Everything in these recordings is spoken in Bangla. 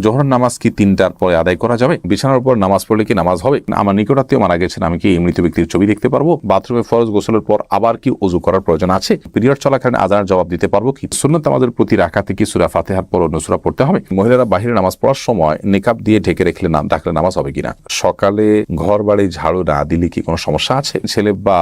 জোহরের নামাজ কি 3টার পরে আদায় করা যাবে? বিছানার উপর নামাজ পড়লে কি নামাজ হবে? আমার নিকটাত্মীয় মারা গেছেন, আমি কি মৃত ব্যক্তির ছবি দেখতে পারবো? বাথরুমে ফরজ গোসলের পর আবার কি ওযু করার প্রয়োজন আছে? পিরিয়ড চলাকালীন আযানের জবাব দিতে পারবো কি? সুন্নাত নামাজের প্রতি রাকাতে কি সূরা ফাতিহার পর অন্য সূরা পড়তে হবে? মহিলারা বাহিরে নামাজ পড়ার সময় নিকাব দিয়ে ঢেকে রাখলে নামাজ হবে কিনা? সকালে ঘর বাড়ি ঝাড়ু না দিলে কি কোনো সমস্যা আছে? ছেলে বা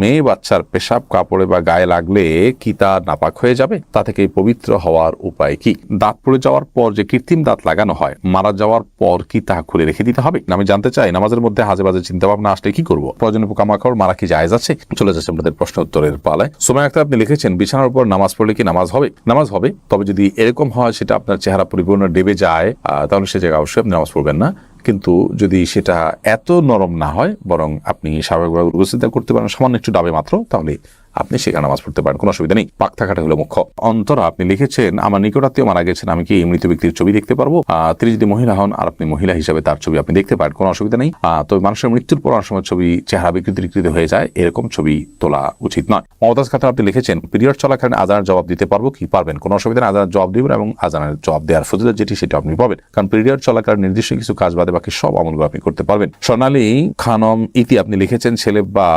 মেয়ে বাচ্চার পেশাব কাপড়ে বা গায়ে লাগলে কি তা নাপাক হয়ে যাবে? তা থেকে পবিত্র হওয়ার উপায় কি? দাঁত পড়ে যাওয়ার পর যে কৃত্রিম দাঁত লাগানো হয়, মারা যাওয়ার পর কি তা খুলে রেখে দিতে হবে? আমি জানতে চাই নামাজের মধ্যে হাজে বাজে চিন্তা ভাবনা আসলে কি করবো? প্রয়োজনীয় পোকামাকড় মারা কি জায়েজ আছে? চলে যাচ্ছে আমাদের প্রশ্ন উত্তরের পালায়। সুমাইয়া আক্তার আপনি লিখেছেন, বিছানার উপর নামাজ পড়লে কি নামাজ হবে? নামাজ হবে, তবে যদি এরকম হয় সেটা আপনার চেহারা পরিপূর্ণ ডেবে যায়, তাহলে সে জায়গায় অবশ্যই আপনি নামাজ পড়বেন না। কিন্তু যদি সেটা এত নরম না হয়, বরং আপনি স্বাভাবিকভাবে উপস্থিত করতে পারেন, সামান্য একটু ডাবে মাত্র, তাহলে আপনি সেখানে নামাজ পড়তে পারেন, কোনো অসুবিধা নেই। পাক থাকাটা হলো মুখ্য। অন্তরা আপনি লিখেছেন, আমার নিকটাত্মীয় মারা গেছেন, আমি কি মৃত ব্যক্তির ছবি দেখতে পারবো? তিনি যদি মহিলা হন আর আপনি মহিলা হিসাবে তার ছবি আপনি দেখতে পারেন, কোনো অসুবিধা নেই। তবে মানুষের মৃত্যুর পর অনেক সময় ছবি চেহারা বিকৃতি হয়ে যায়, এরকম ছবি তোলা উচিত নয়। মমতাজ খাতুন আপনি লিখেছেন, পিরিয়ড চলাকালীন আযানের জবাব দিতে পারবো কি? পারবেন, কোনো অসুবিধা নেই। আযানের জবাব দিবেন এবং আযানের জবাব দেওয়ার ফজিলত যেটি সেটা আপনি পাবেন, কারণ পিরিয়ড চলাকালীন নির্দিষ্ট কিছু কাজ বাদে বাকি সব আমলগুলো আপনি করতে পারবেন। সোনালী খানম ইতি আপনি লিখেছেন, ছেলে বা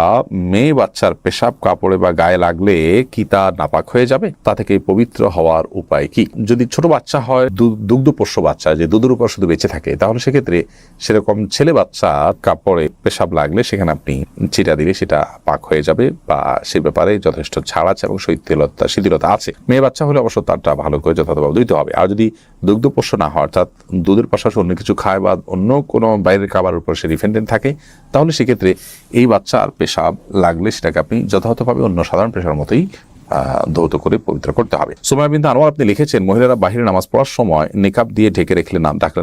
মেয়ে বাচ্চার পেশাব কাপড়ে বা গায়ে লাগলে কি তা নাপাক হয়ে যাবে? তা থেকে পবিত্র হওয়ার উপায় কি? যদি ছোট বাচ্চা হয়, দুগ্ধপোষ্য বাচ্চা যে দুধের উপর শুধু বেঁচে থাকে, তাহলে সেক্ষেত্রে সেরকম ছেলে বাচ্চা কাপড়ে পেশাব লাগলে সেখানে আপনি ছিটা দিলে সেটা পাক হয়ে যাবে, বা সে ব্যাপারে যথেষ্ট ছাড় আছে এবং শিথিলতা আছে। মেয়ে বাচ্চা হলে অবশ্য তারটা ভালো করে যথাযথভাবে দিতে হবে। আর যদি দুগ্ধপোষ্য না হয়, অর্থাৎ দুধের পাশাপাশি অন্য কিছু খায় বা অন্য কোনো বাইরের খাবারের উপর সে ডিপেন্ডেন্ট থাকে, তাহলে সেক্ষেত্রে এই বাচ্চার পেশাব লাগলে সেটাকে আপনি যথাযথভাবে অন্য সাধারণ পেশার মতোই ধৌত করে পবিত্র করতে হবে। সুমাইয়া বিনতে আনোয়ার আপনি লিখেছেন, মহিলারা বাহিরে নামাজ পড়ার সময় নিকাব দিয়ে ঢেকে রাখলে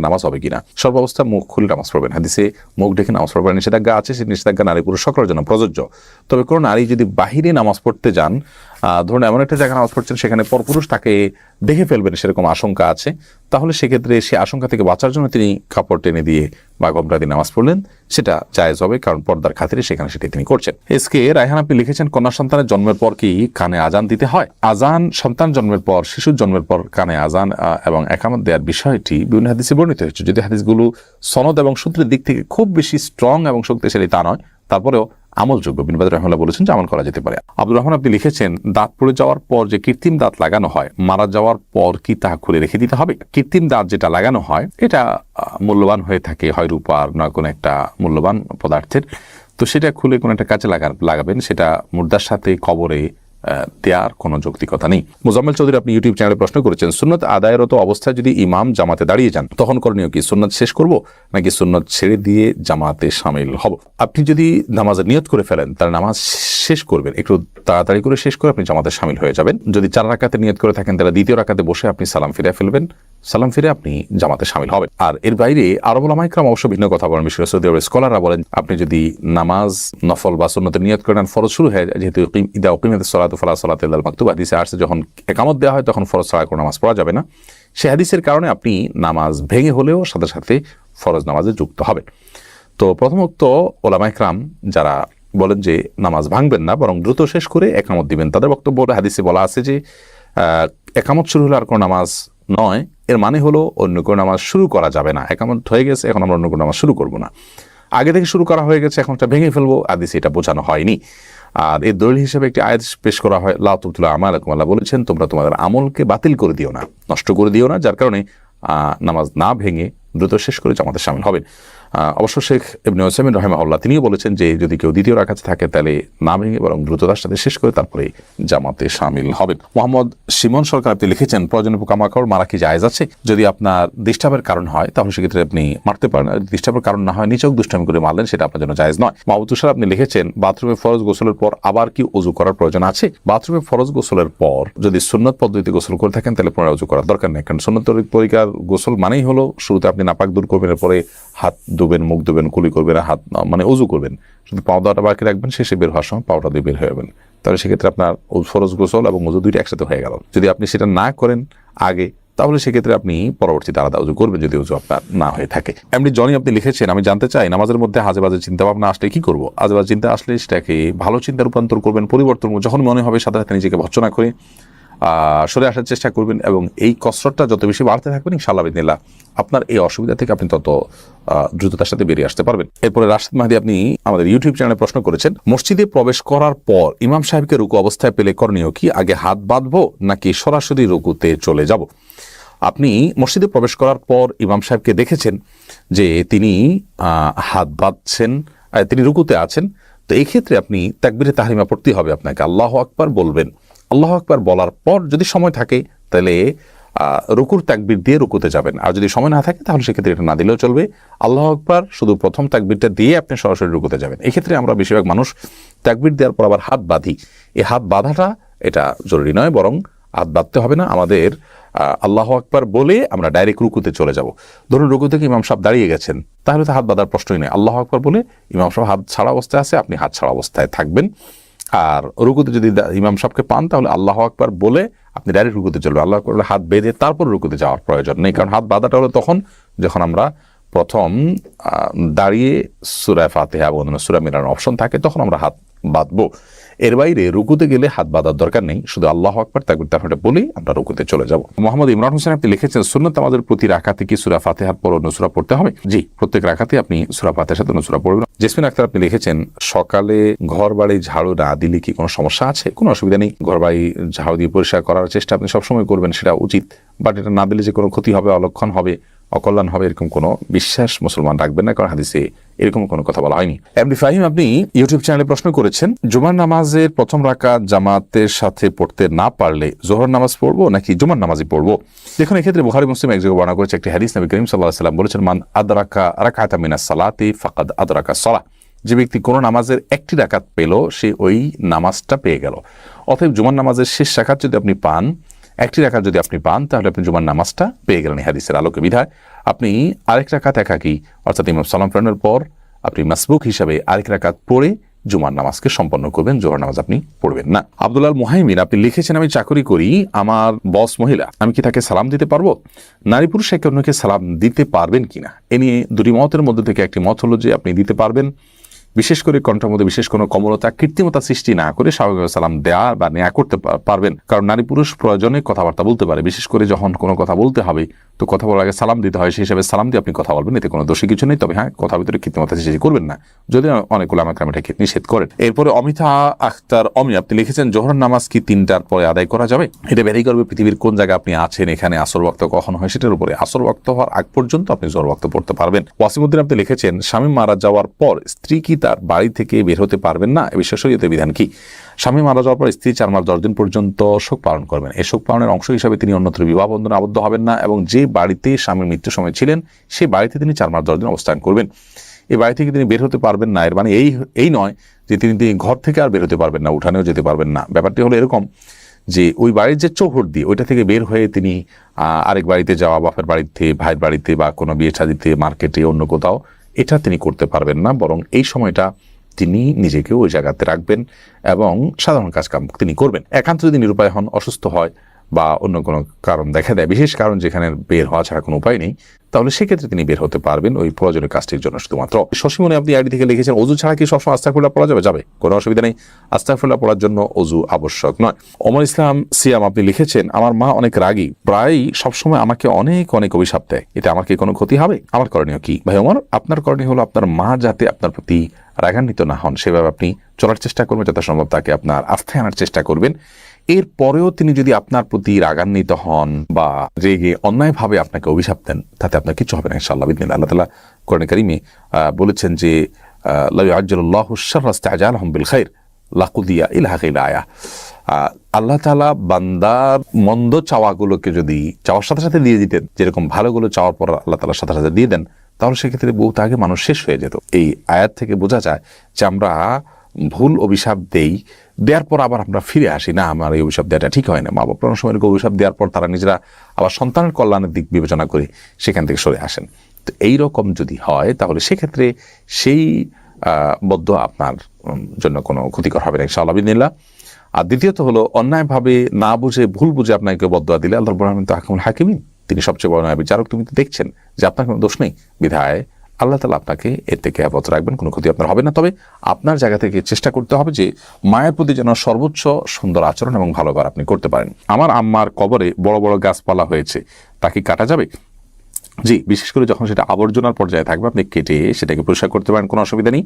নামাজ হবে কিনা? সর্বাবস্থা মুখ খুলে নামাজ পড়বেন। হাদিসে মুখ ঢেকে নামাজ পড়বেন নিষেধাজ্ঞা আছে, সেই নিষেধাজ্ঞা নারী পুরুষ সকলের জন্য প্রযোজ্য। তবে কোনো নারী যদি বাহিরে নামাজ পড়তে যান, ধরুন এমন একটা জায়গায় নামাজ পড়ছেন সেখানে পরপুরুষ তাকে দেখে ফেলবেন সেরকম আশঙ্কা আছে, তাহলে সেক্ষেত্রে সে আশঙ্কা থেকে বাঁচার জন্য তিনি কাপড় টেনে দিয়ে বা ঘোমটা দিয়ে নামাজ পড়লেন, সেটা জায়েজ হবে, কারণ পর্দার খাতিরে সেখানে সেটি তিনি করছেন। এসকে রায়হান আপনি লিখেছেন, কন্যা সন্তানের জন্মের পর কি কানে আজান দিতে হয়? আজান সন্তান জন্মের পর, শিশুর জন্মের পর কানে আজান এবং একামত দেওয়ার বিষয়টি বিভিন্ন হাদিসে বর্ণিত হয়েছে। যদি হাদিসগুলো সনদ এবং সূত্রের দিক থেকে খুব বেশি স্ট্রং এবং শক্তিশালী তা নয়, তারপরেও আমলযোগ্য। বিন বাজ রাহিমাহুল্লাহ বলেছেন যে আমল করা যেতে পারে। আব্দুর রহমান আপনি লিখেছেন, দাঁত পড়ে যাওয়ার পর যে কৃত্রিম দাঁত লাগানো হয়, মারা যাওয়ার পর কি তা খুলে রেখে দিতে হবে? কৃত্রিম দাঁত যেটা লাগানো হয় এটা মূল্যবান হয়ে থাকে, হয় রূপার নয় কোনো একটা মূল্যবান পদার্থের, তো সেটা খুলে কোনো একটা কাজে লাগাবেন, সেটা মুর্দার সাথে কবরে দেওয়ার কোনো যৌক্তিকতা নেই। মুজাম্মেল চৌধুরী আপনি ইউটিউব চ্যানেলে প্রশ্ন করেছেন, সুন্নত আদায়রত অবস্থায় যদি ইমাম জামাতে দাঁড়িয়ে যান, তখন করণীয় কি? সুন্নত শেষ করব নাকি সুন্নত ছেড়ে দিয়ে জামাতে শামিল হব? আপনি যদি নামাজের নিয়ত করে ফেলেন, তার নামাজ শেষ করবেন, একটু তাড়াতাড়ি করে শেষ করে আপনি জামাতে শামিল হয়ে যাবেন। যদি 4 রাকাতে নিয়ত করে থাকেন, তাহলে দ্বিতীয় রাকাতে বসে আপনি সালাম ফিরে ফেলবেন, সালাম ফিরে আপনি জামাতে শামিল হবেন। আর এর বাইরে আরব উলামা ইকরাম অবশ্য ভিন্ন কথা বলেন। বিশেষ করে সৌদি আরবের স্কলাররা বলেন, আপনি যদি নামাজ নফল বা সুন্নতের নিয়ত করেন, ফরজ শুরু হয়ে যায়, যেহেতু ইদা উকিমাতিস সালাতু ফালা সালাতা ইল্লাল মাকতুবা হাদিসে আসছে, যখন ইকামত দেওয়া হয় তখন ফরজ ছাড়া কোনো নামাজ পড়া যাবে না। সেই হাদিসের কারণে আপনি নামাজ ভেঙে হলেও সাথে সাথে ফরজ নামাজে যুক্ত হবেন। তো প্রথমত উলামা ইকরাম যারা বলেন যে নামাজ ভাঙবেন না, বরং দ্রুত শেষ করে একামত দিবেন, তাদের বক্তব্য হাদিসে বলা আছে যে একামত শুরু হলে আর কোনো নামাজ নয়, এর মানে হলো অন্য কোনো নামাজ শুরু করা যাবে না। একামত হয়ে গেছে, এখন আমরা অন্য কোনো নামাজ শুরু করব না, আগে থেকে শুরু করা হয়ে গেছে, এখন এটা ভেঙে ফেলবো, হাদিসে এটা বোঝানো হয়নি। আর এর দলিল হিসেবে একটি আয়াত পেশ করা হয়, লা তুবতিলু আমালাকুম, আল্লাহ বলেছেন তোমরা তোমাদের আমলকে বাতিল করে দিও না, নষ্ট করে দিও না, যার কারণে নামাজ না ভেঙে দ্রুত শেষ করে জামাতে শামিল হবেন। অবশ্য শেখ ইবনে উসাইমিন রাহিমাহুল্লাহ তিনিও বলেছেন যে যদি কেউ দ্বিতীয় রাকাতে থাকে তাহলে না ভেঙে বরং দ্রুততার সাথে শেষ করে তারপরে জামাতে শামিল হবেন। মোহাম্মদ সিমন সরকার আপনি লিখেছেন, প্রয়োজনীয় পোকামাকড় মারা কি জায়েজ আছে? যদি আপনার ডিস্টার্বের কারণ হয় তাহলে সেক্ষেত্রে আপনি মারতে পারেন, ডিস্টার্বের কারণ না হয় নিচক দুষ্টামি করে মারলেন, সেটা আপনার জন্য জায়েজ নয়। মাহমুদ তুষার আপনি লিখেছেন, বাথরুমে ফরজ গোসলের পর আবার কি ওযু করার প্রয়োজন আছে? বাথরুমে ফরজ গোসলের পর যদি সুন্নত পদ্ধতিতে গোসল করে থাকেন তাহলে পুনরায় ওযু করার দরকার নেই, কারণ সুন্নত তরিকার গোসল মানেই হলো শুরুতে আপনি নাপাক দূর করবেন, এরপরে হাত ধুবেন, মুখ ধুবেন, কুলি করবেন, হাত মানে ওযু করবেন, শুধু পাও দাওয়াটা বাকি রাখবেন, শেষে বের হওয়ার সময় পাওটা দিয়ে বের হয়ে যাবেন, তাহলে সেক্ষেত্রে আপনার ফরজ গোসল এবং ওযু দুইটা একসাথে হয়ে গেল। যদি আপনি সেটা না করেন আগে, তাহলে সেক্ষেত্রে আপনি পরবর্তীতে আলাদা ওযু করবেন যদি ওযু আপনার না হয়ে থাকে। এমনি জনি আপনি লিখেছেন, আমি জানতে চাই নামাজের মধ্যে আজে বাজে চিন্তা ভাবনা আসলে কি করবো? আজে বাজে চিন্তা আসলে সেটাকে ভালো চিন্তা রূপান্তর করবেন, পরিবর্তন যখন মনে হবে সাথে সাথে নিজেকে ভর্ৎসনা করে সরে আসার চেষ্টা করবেন এবং এই কসরতটা যত বেশি বাড়তে থাকবেন ইনশাআল্লাহ বিদিনিল্লাহ আপনার এই অসুবিধা থেকে আপনি তত দ্রুততার সাথে বেরিয়ে আসতে পারবেন। এরপরে রাশিদ মাহদি আপনি আমাদের ইউটিউব চ্যানেলে প্রশ্ন করেছেন, মসজিদে প্রবেশ করার পর ইমাম সাহেবকে রুকু অবস্থায় পেলে করণীয় কি? আগে হাত বাঁধবো নাকি সরাসরি রুকুতে চলে যাব? আপনি মসজিদে প্রবেশ করার পর ইমাম সাহেবকে দেখেছেন যে তিনি হাত বাঁধছেন, তিনি রুকুতে আছেন, তো এই ক্ষেত্রে আপনি তাকবীরে তাহরিমা পড়তে হবে, আপনাকে আল্লাহু আকবার বলবেন। আল্লাহু আকবার বলার পর যদি সময় থাকে তাহলে রুকুর তাকবীর দিয়ে রুকুতে যাবেন, আর যদি সময় না থাকে তাহলে সেক্ষেত্রে এটা না দিলেও চলবে। আল্লাহু আকবার শুধু প্রথম তাকবীরটা দিয়ে আপনি সরাসরি রুকুতে যাবেন। এক্ষেত্রে আমরা বেশিরভাগ মানুষ তাকবীর দেওয়ার পর আবার হাত বাঁধি। এই হাত বাঁধাটা এটা জরুরি নয়, বরং হাত বাঁধতে হবে না, আমাদের আল্লাহু আকবার বলে আমরা ডাইরেক্ট রুকুতে চলে যাব। ধরুন রুকু থেকে ইমাম সাহেব দাঁড়িয়ে গেছেন, তাহলে তো হাত বাঁধার প্রশ্নই নেই। আল্লাহু আকবার বলে ইমাম সাহেব হাত ছাড়া অবস্থায় আছে, আপনি হাত ছাড়া অবস্থায় থাকবেন। আর রুকুতে যদি ইমাম সাহেবকে পান তাহলে আল্লাহু আকবার বলে আপনি ডাইরেক্ট রুকুতে চলবেন। আল্লাহু আকবার হাত বেঁধে তারপর রুকুতে যাওয়ার প্রয়োজন নেই, কারণ হাত বাঁধাটা হলো তখন যখন আমরা প্রথম দাঁড়িয়ে সূরা ফাতিহা এবং অন্যান্য সূরা মিলানোর অপশন থাকে, তখন আমরা হাত বাঁধবো। এর বাইরে রুকুতে গেলে হাত বাঁধার দরকার নেই, শুধু আল্লাহু আকবার তাকবীর তাহরিমা বলেই আমরা রুকুতে চলে যাব। মোহাম্মদ ইমরান হোসেন আপনি লিখেছেন, সুন্নাত নামাজের প্রতি রাকাতে কি সূরা ফাতিহার পর অন্য সূরা পড়তে হবে? জি, প্রত্যেক রাকাতে আপনি সূরা ফাতিহার সাথে অন্য সূরা পড়বেন। জেসমিন আক্তার আপনি লিখেছেন, সকালে ঘর বাড়ি ঝাড়ু না দিলে কি কোনো সমস্যা আছে? কোনো অসুবিধা নেই, ঘর বাড়ি ঝাড়ু দিয়ে পরিষ্কার করার চেষ্টা আপনি সবসময় করবেন, সেটা উচিত। বাট এটা না দিলে যে কোনো ক্ষতি হবে, অলক্ষণ হবে, অকল্যাণ হবে, এরকম কোনো বিশ্বাস মুসলমান রাখবেন না, কারণ হাদিসে এরকম কোনো কথা বলা হয়নি। এমডি ফাহিম আপনি ইউটিউব চ্যানেলে প্রশ্ন করেছেন, জুমার নামাজের প্রথম রাকাত জামাতের সাথে পড়তে না পারলে যোহর নামাজ পড়বো নাকি জুমার নামাজই পড়বো? দেখুন, এক্ষেত্রে বুখারী মুসলিম এক জায়গায় বর্ণনা করেছে একটি হাদিস, নবী করিম সাল্লাল্লাহু আলাইহি ওয়াসাল্লাম বলেছেন, মান আদরাকা রাকাতাম মিনাস সালাতি ফাকাদ আদরাকা সালাহ। যে ব্যক্তি কোনো নামাজের একটি রাকাত পেল, সে ওই নামাজটা পেয়ে গেল। অতএব জুমার নামাজের শেষ রাকাত যদি আপনি পান, একটি রাকাত যদি আপনি পান, তাহলে আপনি জুমার নামাজটা পেয়ে গেলেন। হাদিসের আলোকে বিধায় আপনি আরেক রাকাত একাকি, অর্থাৎ ইমাম সালাম ফেরানোর পর আপনি মাসবুক হিসাবে আরেক রাকাত পড়ে জুমার নামাজকে সম্পন্ন করবেন, জোহর নামাজ আপনি পড়বেন না। আব্দুল্লাহ মুহাইমিন আপনি লিখেছেন, আমি চাকরি করি, আমার বস মহিলা, আমি কি তাকে সালাম দিতে পারবো? নারী পুরুষ একে অন্যকে সালাম দিতে পারবেন কিনা এ নিয়ে দুটি মতের মধ্যে থেকে একটি মত হলো যে আপনি দিতে পারবেন, বিশেষ করে কণ্ঠের মধ্যে বিশেষ কোনো কোমলতা, কৃত্রিমতা সৃষ্টি না করে স্বাভাবিকভাবে সালাম দেওয়া বা নেয়া করতে পারবেন। কারণ নারী পুরুষ প্রয়োজনে কথাবার্তা বলতে পারে, বিশেষ করে যখন কোনো কথা বলতে হবে তো কথা বলার আগে সালাম দিতে হয়, সেই হিসাবে সালাম দিয়ে আপনি কথা বলবেন, এতে কোনো দোষী কিছু নেই। তবে হ্যাঁ, কথার ভিতরে কৃত্রিমতা সৃষ্টি করবেন না, যদি অনেক উলামা কেরাম এটাকে নিষেধ করেন। এরপরে অমিতা আখতার অমি আপনি লিখেছেন, জোহর নামাজ কি 3টার পরে আদায় করা যাবে? এটা ভ্যারি করবে পৃথিবীর কোন জায়গায় আপনি আছেন, এখানে আসর ওয়াক্ত কখন হয় সেটার উপরে। আসর ওয়াক্ত হওয়ার আগ পর্যন্ত আপনি জোহর ওয়াক্ত পড়তে পারবেন। ওয়াসিমউদ্দিন আপনি লিখেছেন, স্বামী মারা যাওয়ার পর স্ত্রী কি তার বাড়ি থেকে বের হতে পারবেন না? এ বিষয়ে শরীয়তের বিধান কি? স্বামী মারা যাওয়ার পর স্ত্রী 4 মাস 10 দিন পর্যন্ত শোক পালন করবেন। এই শোক পালনের অংশ হিসাবে তিনি অন্যত্র বিবাহ বন্ধনে আবদ্ধ হবেন না, এবং যে বাড়িতে স্বামীর মৃত্যুর সময় ছিলেন সেই বাড়িতে তিনি 4 মাস 10 দিন অবস্থান করবেন। এই বাড়ি থেকে তিনি বের হতে পারবেন না, এর মানে এই নয় যে তিনি ঘর থেকে আর বের হতে পারবেন না, উঠানেও যেতে পারবেন না। ব্যাপারটি হলো এরকম যে ওই বাড়ির যে চৌহদ দিয়ে ওইটা থেকে বের হয়ে তিনি আরেক বাড়িতে যাওয়া, বাপের বাড়িতে, ভাইয়ের বাড়িতে বা কোনো বিয়ে শাদিতে, মার্কেটে, অন্য কোথাও, এটা তিনি করতে পারবেন না। বরং এই সময়টা তিনি নিজেকে ওই জায়গাতে রাখবেন এবং সাধারণ কাজকাম তিনি করবেন। একান্ত যদি নিরুপায় হন, অসুস্থ হয় বা অন্য কোনো কারণ দেখা দেয়, বিশেষ কারণ যেখানে বের হওয়া ছাড়া কোনো উপায় নেই, তাহলে সেক্ষেত্রে তিনি বের হতে পারবেন ওই প্রয়োজনীয় কাজটির জন্য শুধুমাত্র। শশীমণি আপনি আইডি থেকে লিখেছেন, অজু ছাড়া কি সবসময় আস্তাগফিরুল্লাহ পড়া যাবে? যাবে, কোনো অসুবিধা নেই। আস্তাগফিরুল্লাহ পড়ার জন্য অজু আবশ্যক নয়। ওমর ইসলাম সিয়াম আপনি লিখেছেন, আমার মা অনেক রাগী, প্রায় সবসময় আমাকে অনেক অনেক অভিশাপ দেয়, এটা আমার কি কোনো ক্ষতি হবে? আমার করণীয় কি? ভাই ওমর, আপনার করণীয় হলো আপনার মা যাতে আপনার প্রতি রাগান্বিত না হন সেভাবে আপনি চলার চেষ্টা করবেন, যথাসম্ভব তাকে আপনার আস্থায় আনার চেষ্টা করবেন। এর পরেও তিনি যদি আপনার প্রতি রাগান্বিত হন বা রেগে অন্যায়ভাবে আপনাকে অভিশাপ দেন, তাতে আপনার কিছু হবে না ইনশাআল্লাহ বিদিনিল্লাহ। আল্লাহ তাআলা কোরআনে কারীমে বলেছেন যে লা ইউআজ্জিলুল্লাহু আশ-শাররা ইসতিআজালহুম বিল খাইর লাকুদিয়া ইলাহা ইল্লা আয়া। আল্লাহ তাআলা বান্দার মন্দ চাওয়াগুলোকে যদি চাওয়ার সাথে সাথে দিয়ে দিতেন, যেরকম ভালোগুলো চাওয়ার পর আল্লাহ তাআলার সাথে সাথে দিয়ে দেন, তাহলে সেক্ষেত্রে বহুত আগে মানুষ শেষ হয়ে যেত। এই আয়াত থেকে বোঝা যায় যে আমরা ভুল অভিশাপ দেওয়ার পর আবার আমরা ফিরে আসি না, আমার এই অভিশাপ দেওয়াটা ঠিক হয় না। মা বাবা অনেক সময় অভিশাপ দেওয়ার পর তারা নিজেরা আবার সন্তানের কল্যাণের দিক বিবেচনা করে সেখান থেকে সরে আসেন। তো এইরকম যদি হয় তাহলে সেক্ষেত্রে সেই বদ্ধ আপনার জন্য কোনো ক্ষতিকর হবে না ইনশাআল্লাহ বিদিনিল্লাহ। আর দ্বিতীয়ত হলো, অন্যায়ভাবে না বুঝে ভুল বুঝে আপনাকে বদদোয়া দিলে আল্লাহ রাব্বুল আলামিন তো হাকিমুল হাকিমিন, তিনি সবচেয়ে বড় ন্যায় বিচারক। তুমি তো দেখছেন যে আপনার কোনো দোষ নেই, বিধায় আল্লাহ তাআলা আপনাকে এর থেকে হেফাজত রাখবেন, কোনো ক্ষতি আপনার হবে না। তবে আপনার জায়গা থেকে চেষ্টা করতে হবে যে মায়ের প্রতি যেন সর্বোচ্চ সুন্দর আচরণ এবং ভালো ব্যবহার আপনি করতে পারেন। আমার আম্মার কবরে বড় বড় গাছপালা হয়েছে, তা কি কাটা যাবে? জি, বিশেষ করে যখন সেটা আবর্জনার পর্যায়ে থাকবে আপনি কেটে সেটাকে পরিষ্কার করতে পারেন, কোনো অসুবিধা নেই।